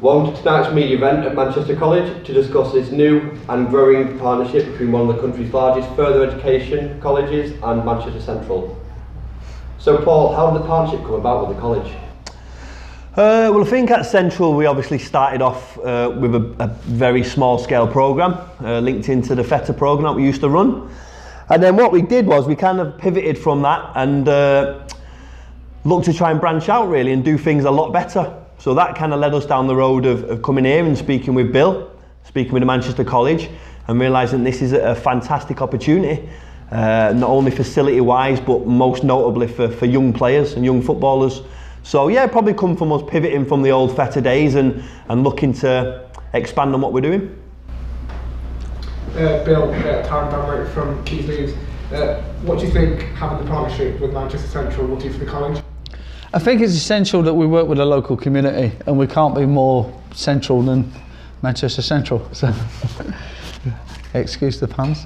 Welcome to tonight's media event at Manchester College to discuss this new and growing partnership between one of the country's largest further education colleges and Manchester Central. So Paul, how did the partnership come about with the college? Well, I think at Central we obviously started off with a very small scale programme linked into the FETA programme that we used to run. And then what we did was we kind of pivoted from that and looked to try and branch out really and do things a lot better. So that kind of led us down the road of coming here and speaking with Bill, speaking with the Manchester College, and realising this is a fantastic opportunity, not only facility-wise, but most notably for young players and young footballers. So yeah, probably come from us pivoting from the old FETA days and looking to expand on what we're doing. Bill, Taryn Damrick from Keys News. What do you think having the partnership with Manchester Central will do for the college? I think it's essential that we work with the local community, and we can't be more central than Manchester Central. So, excuse the puns.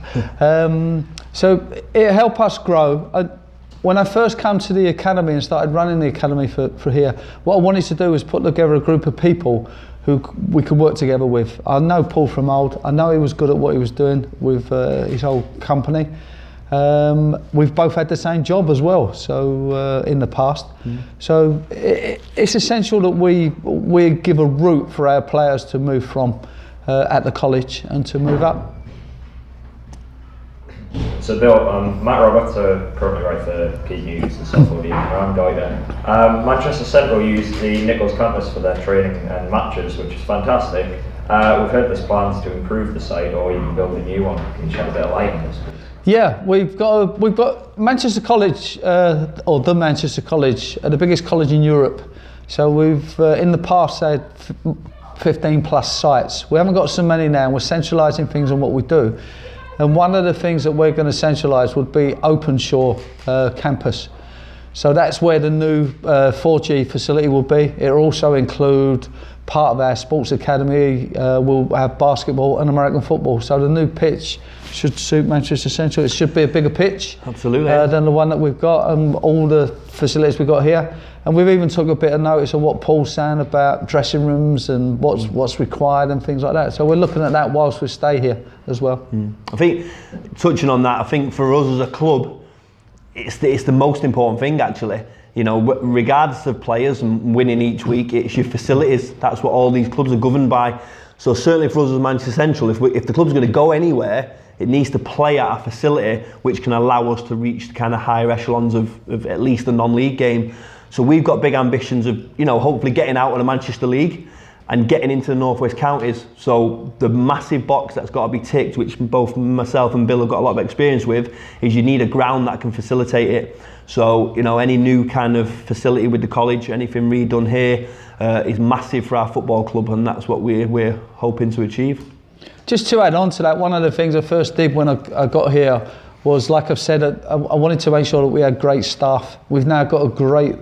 So it helped us grow. When I first came to the academy and started running the academy for here, what I wanted to do was put together a group of people who we could work together with. I know Paul from old. I know he was good at what he was doing with his whole company. We've both had the same job as well, so in the past. So it's essential that we give a route for our players to move from at the college and to move up. So Bill, Matt Roberts currently writes for Keys News and South Audio and Goiter. Manchester Central use the Nichols campus for their training and matches, which is fantastic. We've heard there's plans to improve the site or even build a new one. Can you shed a bit of light on this? Yeah, we've got Manchester College, or the Manchester College, the biggest college in Europe. So we've in the past had 15 plus sites. We haven't got so many now. We're centralising things on what we do. And one of the things that we're going to centralise would be Openshaw campus. So that's where the new 4G facility will be. It'll also include part of our sports academy. We'll have basketball and American football. So the new pitch should suit Manchester Central. It should be a bigger pitch than the one that we've got, and all the facilities we've got here. And we've even took a bit of notice of what Paul's saying about dressing rooms and what's required and things like that. So we're looking at that whilst we stay here as well. I think, touching on that, I think for us as a club, it's the most important thing actually. You know, regardless of players and winning each week, it's your facilities. That's what all these clubs are governed by. So certainly for us as Manchester Central, if the club's going to go anywhere, it needs to play at a facility which can allow us to reach the kind of higher echelons of at least the non-league game. So we've got big ambitions of, you know, hopefully getting out of the Manchester League and getting into the North West counties. So the massive box that's got to be ticked, which both myself and Bill have got a lot of experience with, is you need a ground that can facilitate it. So, you know, any new kind of facility with the college, anything redone here is massive for our football club, and that's what we're hoping to achieve. Just to add on to that, one of the things I first did when I got here was, like I've said, I wanted to make sure that we had great staff. We've now got a great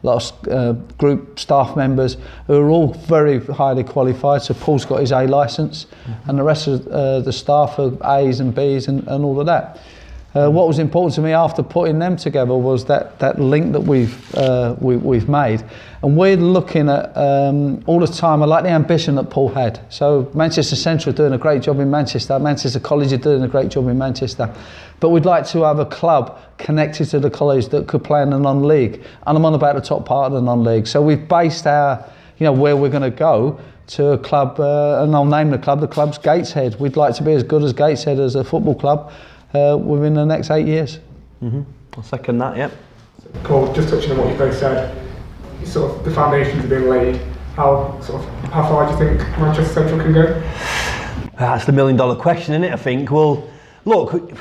lot of group staff members who are all very highly qualified. So Paul's got his A licence, and the rest of the staff are A's and B's and all of that. What was important to me after putting them together was that link that we've made, and we're looking at all the time. I like the ambition that Paul had. So Manchester Central are doing a great job in Manchester. Manchester College are doing a great job in Manchester, but we'd like to have a club connected to the college that could play in the non-league. And I'm on about the top part of the non-league. So we've based our, you know, where we're going to go to a club, and I'll name the club's Gateshead. We'd like to be as good as Gateshead as a football club within the next 8 years. I'll second that, yeah. Paul, just touching on what you both said, sort of the foundations have been laid. How far do you think Manchester Central can go? That's the $1 million question, isn't it? I think. Well, look,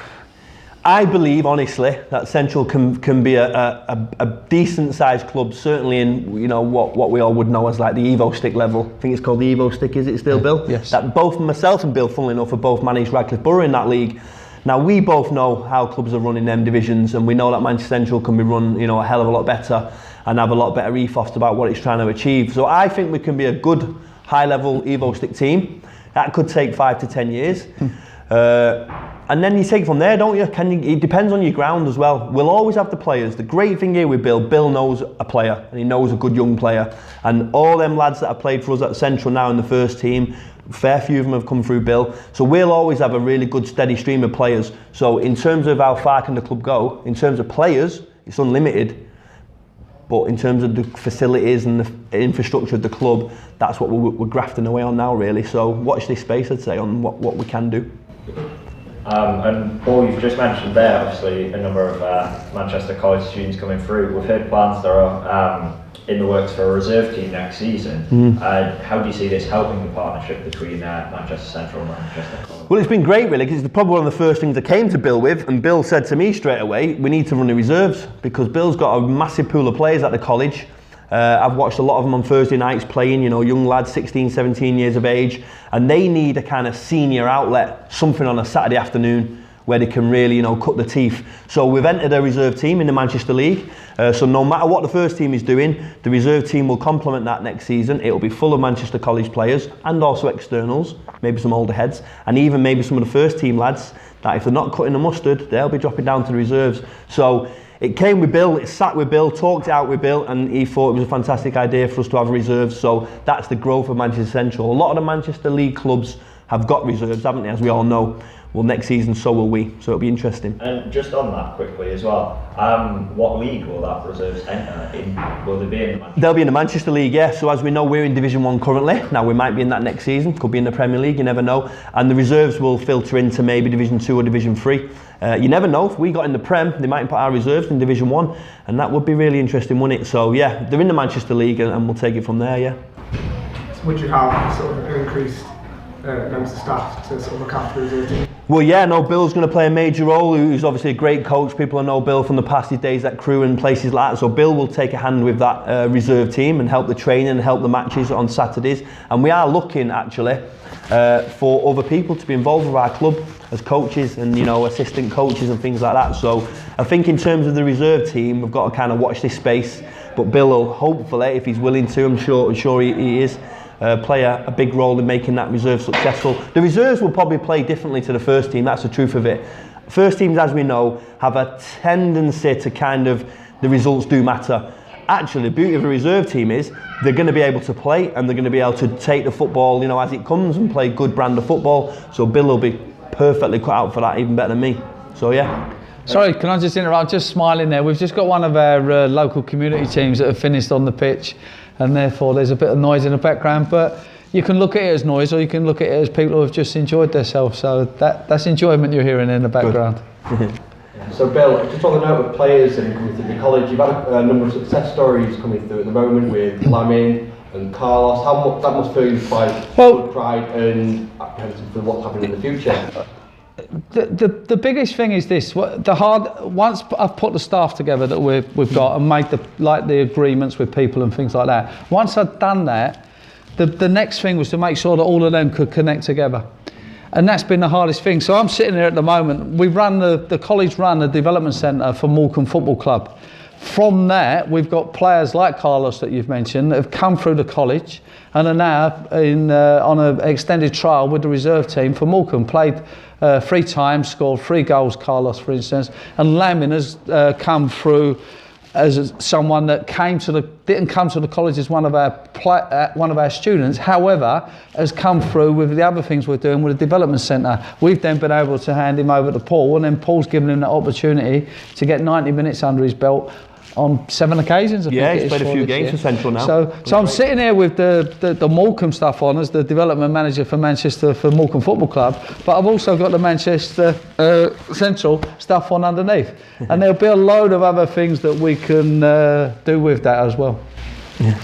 I believe honestly that Central can be a decent sized club, certainly in, you know, what we all would know as like the Evo Stick level. I think it's called the Evo Stick, is it still, Bill? Yes. That both myself and Bill, funnily enough, have both managed Radcliffe Borough in that league. Now we both know how clubs are run in them divisions, and we know that Manchester Central can be run, you know, a hell of a lot better and have a lot better ethos about what it's trying to achieve. So I think we can be a good high level Evo Stick team. That could take 5 to 10 years. And then you take it from there, don't you? It depends on your ground as well. We'll always have the players. The great thing here with Bill knows a player, and he knows a good young player. And all them lads that have played for us at Central now in the first team, fair few of them have come through Bill. So we'll always have a really good steady stream of players. So in terms of how far can the club go, in terms of players, it's unlimited. But in terms of the facilities and the infrastructure of the club, that's what we're grafting away on now, really. So watch this space, I'd say, on what we can do. And Paul, you've just mentioned there, obviously, a number of Manchester College students coming through. We've heard plans that are in the works for a reserve team next season. How do you see this helping the partnership between Manchester Central and Manchester College? Well, it's been great, really, because it's probably one of the first things I came to Bill with, and Bill said to me straight away, we need to run the reserves, because Bill's got a massive pool of players at the college. I've watched a lot of them on Thursday nights playing, you know, young lads, 16, 17 years of age, and they need a kind of senior outlet, something on a Saturday afternoon where they can really, you know, cut the teeth. So we've entered a reserve team in the Manchester League. So no matter what the first team is doing, the reserve team will complement that next season. It'll be full of Manchester College players and also externals, maybe some older heads, and even maybe some of the first team lads that if they're not cutting the mustard, they'll be dropping down to the reserves. So it came with Bill, it sat with Bill, talked it out with Bill, and he thought it was a fantastic idea for us to have reserves. So that's the growth of Manchester Central. A lot of the Manchester League clubs have got reserves, haven't they, as we all know. Well, next season, so will we. So it'll be interesting. And just on that quickly as well, what league will that reserves enter in? Will they be in the Manchester? They'll be in the Manchester League, yeah. So as we know, we're in Division 1 currently. Now we might be in that next season, could be in the Premier League, you never know. And the reserves will filter into maybe Division 2 or Division 3. You never know, if we got in the Prem, they might put our reserves in Division 1, and that would be really interesting, wouldn't it? So yeah, they're in the Manchester League, and we'll take it from there, yeah. So would you have sort of an increased members of staff to sort of look after the reserve team? Well, yeah, no, Bill's going to play a major role. He's obviously a great coach. People know Bill from the past, his days at Crewe and places like that. So Bill will take a hand with that reserve team and help the training and help the matches on Saturdays. And we are looking, actually, for other people to be involved with our club as coaches and, you know, assistant coaches and things like that. So I think in terms of the reserve team, we've got to kind of watch this space. But Bill will hopefully, if he's willing to, I'm sure he is, play a big role in making that reserve successful. The reserves will probably play differently to the first team, that's the truth of it. First teams, as we know, have a tendency to kind of, the results do matter. Actually, the beauty of a reserve team is they're going to be able to play and they're going to be able to take the football, you know, as it comes and play good brand of football. So Bill will be perfectly cut out for that, even better than me. So yeah. Sorry, can I just interrupt? I'm just smiling there. We've just got one of our local community teams that have finished on the pitch, and therefore there's a bit of noise in the background. But you can look at it as noise, or you can look at it as people who have just enjoyed themselves. So that's enjoyment you're hearing in the background. So Bill, just on the note of players and coming through the college, you've had a number of success stories coming through at the moment with Lamin and Carlos. How much that must fill you quite good pride and apprehensive for what's happening in the future? The biggest thing is this: once I've put the staff together that we've got and made the agreements with people and things like that. Once I'd done that, the next thing was to make sure that all of them could connect together, and that's been the hardest thing. So I'm sitting here at the moment. We run the college run the development centre for Morecambe Football Club. From that, we've got players like Carlos that you've mentioned that have come through the college and are now on an extended trial with the reserve team for Morecambe. Played 3 times, scored 3 goals, Carlos, for instance. And Lamin has come through as someone that didn't come to the college as one of our students. However, has come through with the other things we're doing with the development centre. We've then been able to hand him over to Paul, and then Paul's given him the opportunity to get 90 minutes under his belt on 7 occasions. I think he's played a few games for Central now. So I'm sitting here with the Morecambe stuff on as the development manager for Manchester for Morecambe Football Club, but I've also got the Manchester Central stuff on underneath, and there'll be a load of other things that we can do with that as well. Yeah.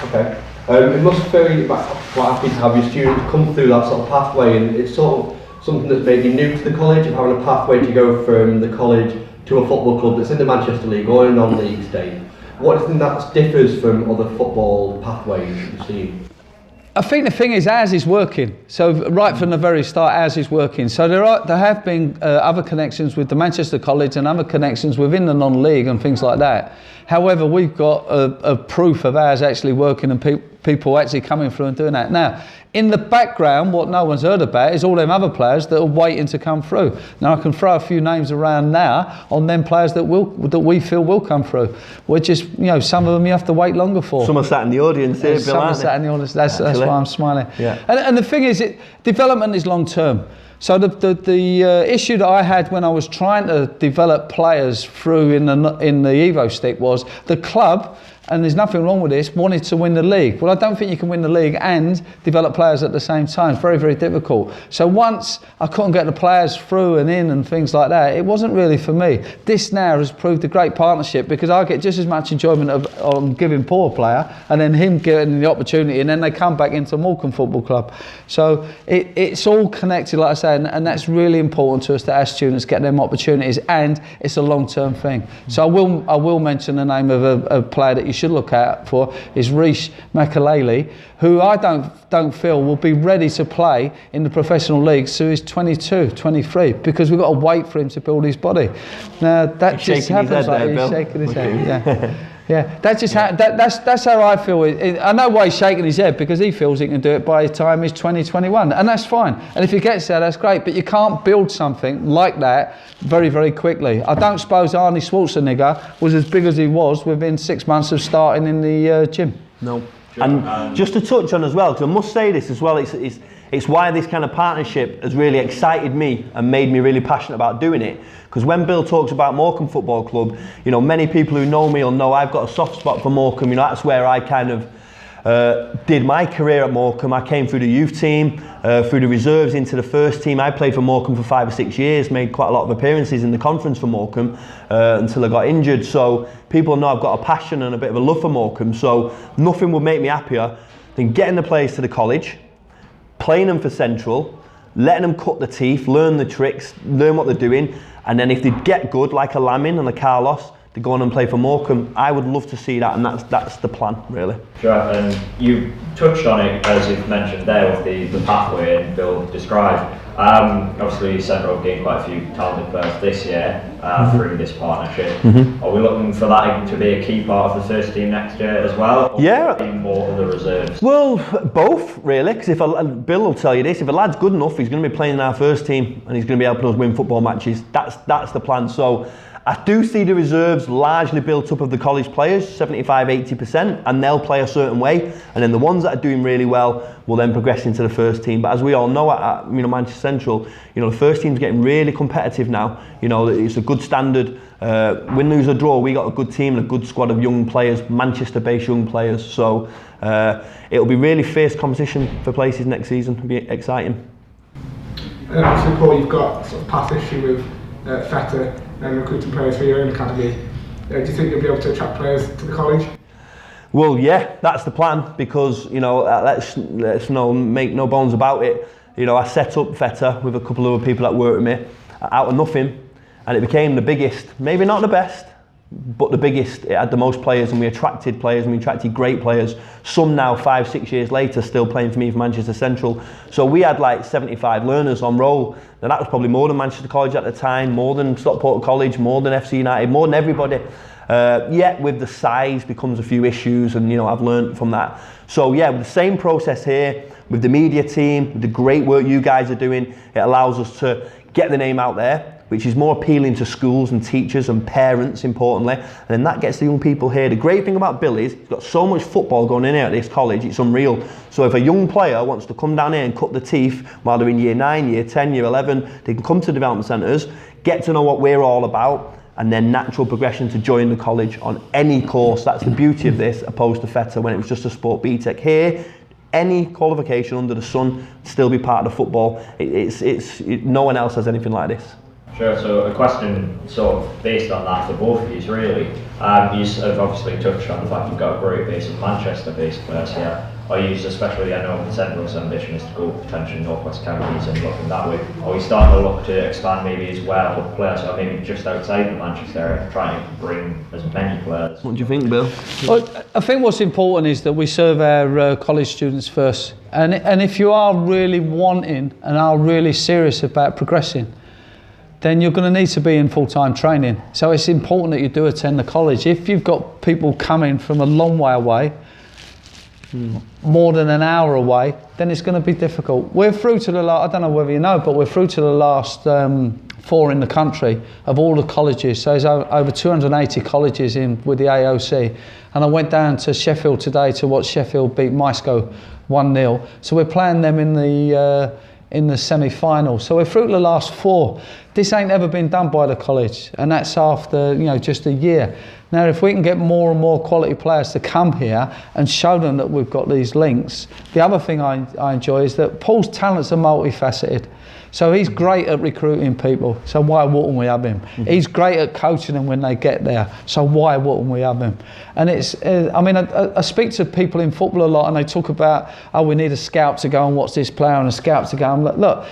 Okay. It must feel you quite happy to have your students come through that sort of pathway, and it's sort of something that's maybe new to the college, of having a pathway to go from the college to a football club that's in the Manchester League or in non-league state. What do you think that differs from other football pathways you've seen? I think the thing is, ours is working. So right from the very start, ours is working. So there have been other connections with the Manchester College and other connections within the non-league and things like that. However, we've got a proof of ours actually working, and people actually coming through and doing that. Now, in the background, what no one's heard about is all them other players that are waiting to come through. Now, I can throw a few names around now on them players that we feel will come through, which is, some of them you have to wait longer for. Some are sat in the audience here, Bill, Some are aren't sat in the audience. That's why I'm smiling. Yeah. And the thing is, development is long term. So the issue that I had when I was trying to develop players through in the Evo stick was the club, and there's nothing wrong with this, wanted to win the league. Well, I don't think you can win the league and develop players at the same time. It's very, very difficult. So once I couldn't get the players through and in and things like that, it wasn't really for me. This now has proved a great partnership because I get just as much enjoyment of giving Paul a player and then him getting the opportunity, and then they come back into Morecambe Football Club. So it's all connected, like I say, and that's really important to us, that our students get them opportunities, and it's a long-term thing. So I will mention the name of a player that you should look out for is Reish Makalele, who I don't feel will be ready to play in the professional leagues till he's 22, 23, because we've got to wait for him to build his body. Now that He's just shaking his happens head like there, he's Bill. shaking his head. Yeah. Yeah, that's how I feel. I know why he's shaking his head, because he feels he can do it by the time he's 20, 21, and that's fine. And if he gets there, that's great. But you can't build something like that very, very quickly. I don't suppose Arnie Schwarzenegger was as big as he was within 6 months of starting in the gym. No. And just to touch on as well, because I must say this as well, it's why this kind of partnership has really excited me and made me really passionate about doing it. Because when Bill talks about Morecambe Football Club, many people who know me will know I've got a soft spot for Morecambe. That's where I kind of did my career at Morecambe. I came through the youth team, through the reserves into the first team. I played for Morecambe for 5 or 6 years, made quite a lot of appearances in the conference for Morecambe until I got injured. So people know I've got a passion and a bit of a love for Morecambe. So nothing would make me happier than getting the players to the college, playing them for Central, letting them cut the teeth, learn the tricks, learn what they're doing, and then if they get good, like a Lamin and a Carlos, they go on and play for Morecambe. I would love to see that, and that's the plan, really. Sure, and you touched on it, as you've mentioned there, with the pathway and Bill described. Obviously, Central have gained quite a few talented players this year through this partnership. Are we looking for that to be a key part of the first team next year as well? Or Yeah. more of the reserves? Well, both, really, because Bill will tell you this, if a lad's good enough, he's going to be playing in our first team and he's going to be helping us win football matches. That's the plan. So I do see the reserves largely built up of the college players, 75-80%, and they'll play a certain way. And then the ones that are doing really well will then progress into the first team. But as we all know at Manchester Central, the first team's getting really competitive now. It's a good standard. Win, lose or draw, we got a good team and a good squad of young players, Manchester-based young players. So it'll be really fierce competition for places next season. It'll be exciting. So Paul, you've got sort of past history with Feta and recruiting players for your own academy. Do you think you'll be able to attract players to the college? Well, yeah, that's the plan, because let's make no bones about it. I set up Feta with a couple of other people that work with me out of nothing, and it became the biggest, maybe not the best, but the biggest. It had the most players, and we attracted players, and we attracted great players. Some now 5-6 years later still playing for me for Manchester Central. So we had like 75 learners on roll. Now that was probably more than Manchester College at the time, more than Stockport College, more than FC United, more than everybody. Yet with the size becomes a few issues, and I've learned from that. So yeah, with the same process here, with the media team, with the great work you guys are doing, it allows us to get the name out there, which is more appealing to schools and teachers and parents, importantly, and then that gets the young people here. The great thing about Bill is he's got so much football going in here at this college, it's unreal. So if a young player wants to come down here and cut the teeth while they're in year 9, year 10, year 11, they can come to development centres, get to know what we're all about, and then natural progression to join the college on any course. That's the beauty of this, opposed to Feta when it was just a sport BTEC. Here, any qualification under the sun still be part of the football. No one else has anything like this. Sure, so a question sort of based on that for both of you really. You have obviously touched on the fact you've got a great base of Manchester-based players here. Are you, especially, I know Central's ambition is to go potentially North West Counties and looking that way. Are we starting to look to expand maybe as well with players who are maybe just outside the Manchester area, trying to bring as many players? What do you think, Bill? Well, I think what's important is that we serve our college students first. And if you are really wanting and are really serious about progressing, then you're going to need to be in full-time training. So it's important that you do attend the college. If you've got people coming from a long way away, more than an hour away, then it's going to be difficult. We're through to the last, I don't know whether you know, but we're through to the last 4 in the country of all the colleges. So there's over 280 colleges in with the AOC. And I went down to Sheffield today to watch Sheffield beat Mysco 1-0. So we're playing them in the semi-final. So we're through to the last 4. This ain't ever been done by the college, and that's after just a year. Now, if we can get more and more quality players to come here and show them that we've got these links, the other thing I enjoy is that Paul's talents are multifaceted. So he's great at recruiting people, so why wouldn't we have him? He's great at coaching them when they get there, so why wouldn't we have him? And it's, I speak to people in football a lot, and they talk about, we need a scout to go and watch this player and a scout to go and look,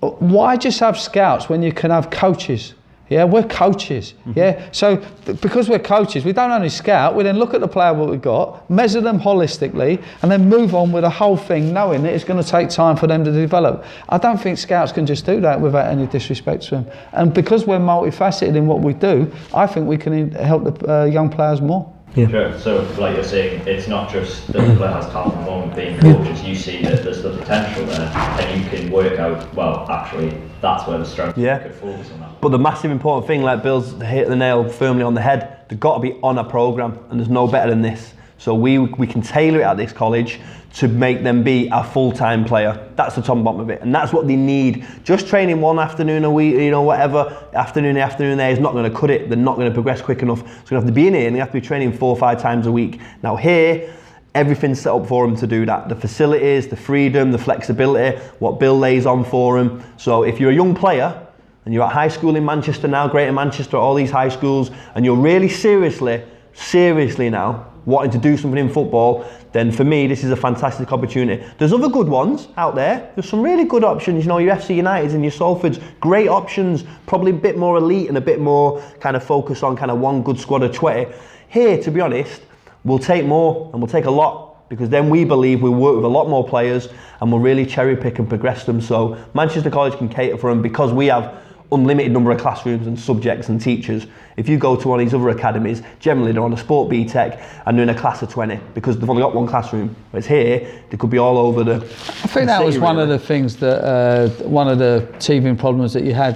why just have scouts when you can have coaches? Yeah, we're coaches. Yeah, so because we're coaches, we don't only scout. We then look at the player what we've got, measure them holistically, and then move on with the whole thing, knowing that it's going to take time for them to develop. I don't think scouts can just do that without any disrespect to them. And because we're multifaceted in what we do, I think we can help the young players more. Yeah. Sure. So, like you're saying, it's not just that the player has talent at the moment. Being coaches, you see that there's the potential there, and you can work out. Well, actually, that's where the strength. Yeah. You could focus on that. But the massive important thing, like Bill's hit the nail firmly on the head, they've got to be on a programme, and there's no better than this. So we can tailor it at this college to make them be a full-time player. That's the top and bottom of it, and that's what they need. Just training one afternoon a week, whatever, afternoon there is not going to cut it. They're not going to progress quick enough. So they have to be in here, and they have to be training 4 or 5 times a week. Now here, everything's set up for them to do that. The facilities, the freedom, the flexibility, what Bill lays on for them. So if you're a young player, and you're at high school in Manchester now, Greater Manchester, all these high schools, and you're really seriously now wanting to do something in football, then for me, this is a fantastic opportunity. There's other good ones out there. There's some really good options, your FC Uniteds and your Salfords, great options, probably a bit more elite and a bit more kind of focus on kind of one good squad of 20. Here, to be honest, we'll take more and we'll take a lot, because then we believe we'll work with a lot more players and we'll really cherry pick and progress them. So Manchester College can cater for them because we have unlimited number of classrooms and subjects and teachers. If you go to one of these other academies, generally they're on a Sport BTEC and they're in a class of 20 because they've only got one classroom. Whereas here, they could be all over the I think that was one of the things that, one of the teething problems that you had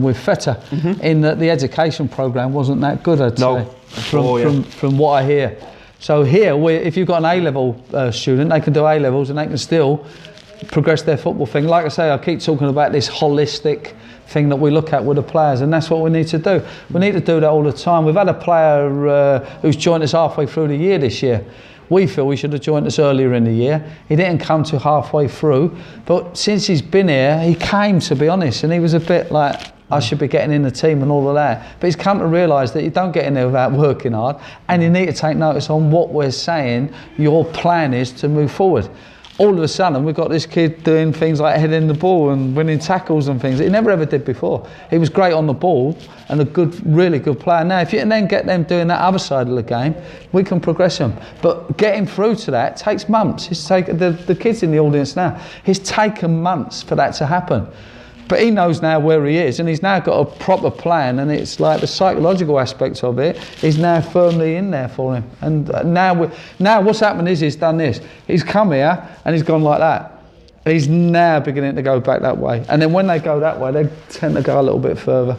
with Feta, in that the education programme wasn't that good, I'd say, from what I hear. So here, if you've got an A-level student, they can do A-levels and they can still progress their football thing. Like I say, I keep talking about this holistic thing that we look at with the players, and that's what we need to do. We need to do that all the time. We've had a player who's joined us halfway through the year this year. We feel he should have joined us earlier in the year. He didn't come to halfway through, but since he's been here, he came, to be honest, and he was a bit like, I should be getting in the team and all of that. But he's come to realise that you don't get in there without working hard, and you need to take notice on what we're saying your plan is to move forward. All of a sudden, we've got this kid doing things like heading the ball and winning tackles and things that he never ever did before. He was great on the ball and a really good player. Now, if you can then get them doing that other side of the game, we can progress them. But getting through to that takes months. The kids in the audience now, it's taken months for that to happen. But he knows now where he is, and he's now got a proper plan, and it's like the psychological aspect of it is now firmly in there for him. And now what's happened is he's done this. He's come here and he's gone like that. He's now beginning to go back that way. And then when they go that way, they tend to go a little bit further.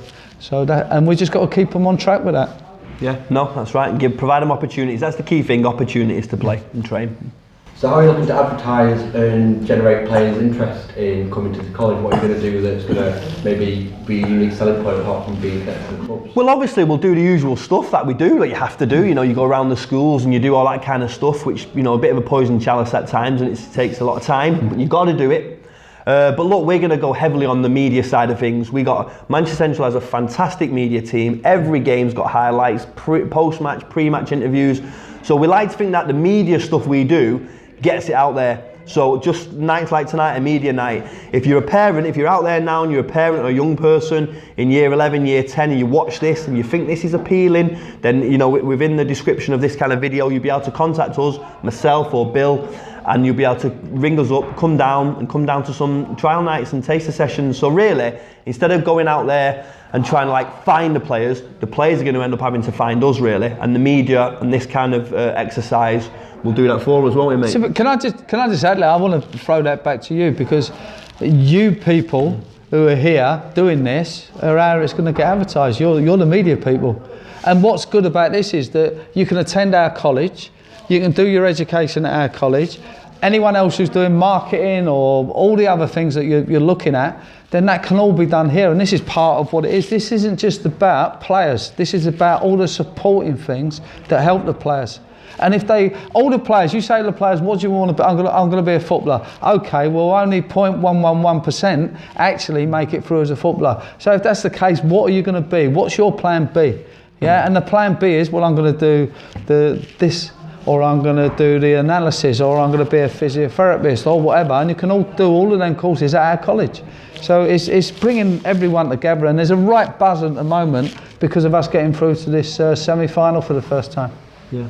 And we just got to keep them on track with that. Yeah, no, that's right. And provide them opportunities. That's the key thing, opportunities to play and train. So how are you looking to advertise and generate players' interest in coming to the college? What are you going to do that's going to maybe be a unique selling point apart from being connected to the clubs? Well, obviously we'll do the usual stuff that we do, that you have to do. You go around the schools and you do all that kind of stuff, which, a bit of a poison chalice at times, and it takes a lot of time, but you've got to do it. But look, we're going to go heavily on the media side of things. Manchester Central has a fantastic media team. Every game's got highlights, post-match, pre-match interviews. So we like to think that the media stuff we do gets it out there. So just nights like tonight, a media night. If you're a parent, if you're out there now and you're a parent or a young person in year 11, year 10, and you watch this and you think this is appealing, then within the description of this kind of video, you'll be able to contact us, myself or Bill, and you'll be able to ring us up, come down to some trial nights and taster sessions. So really, instead of going out there and trying to like find the players are going to end up having to find us really, and the media and this kind of exercise will do that for us, won't we, mate? So, but can I just add, I want to throw that back to you, because you people who are here doing this are how it's going to get advertised. You're the media people. And what's good about this is that you can attend our college, you can do your education at our college. Anyone else who's doing marketing or all the other things that you're looking at, then that can all be done here. And this is part of what it is. This isn't just about players. This is about all the supporting things that help the players. And if all the players, you say to the players, what do you want to be? I'm going to be a footballer. Okay, well, only 0.111% actually make it through as a footballer. So if that's the case, what are you going to be? What's your plan B? Yeah, and the plan B is, well, I'm going to do this, or I'm going to do the analysis, or I'm going to be a physiotherapist, or whatever. And you can all do all of them courses at our college. So it's bringing everyone together, and there's a right buzz at the moment because of us getting through to this semi-final for the first time. Yeah.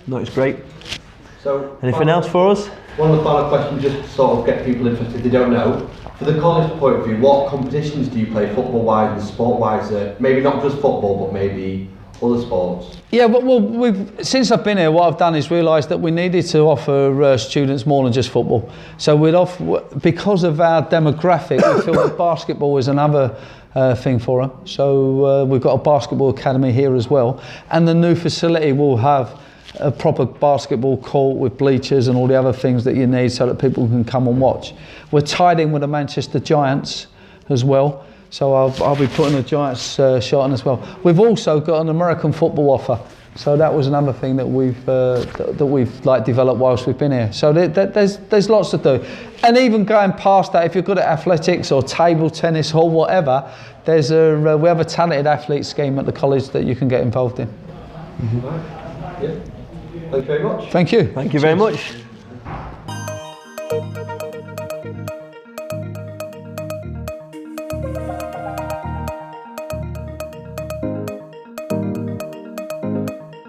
No, it's great. So, anything else for us? One of the final questions, just to sort of get people interested if they don't know. For the college point of view, what competitions do you play football-wise and sport-wise? Maybe not just football, but maybe other sports? Yeah, well, since I've been here, what I've done is realised that we needed to offer students more than just football. So because of our demographic, we feel that basketball is another thing for them. So we've got a basketball academy here as well, and the new facility will have a proper basketball court with bleachers and all the other things that you need so that people can come and watch. We're tied in with the Manchester Giants as well, so I'll be putting a Giants shot on as well. We've also got an American football offer, so that was another thing that we've like developed whilst we've been here. So there's lots to do, and even going past that, if you're good at athletics or table tennis or whatever, we have a talented athlete scheme at the college that you can get involved in. Yeah. Thank you very much. Thank you. Thank you very much.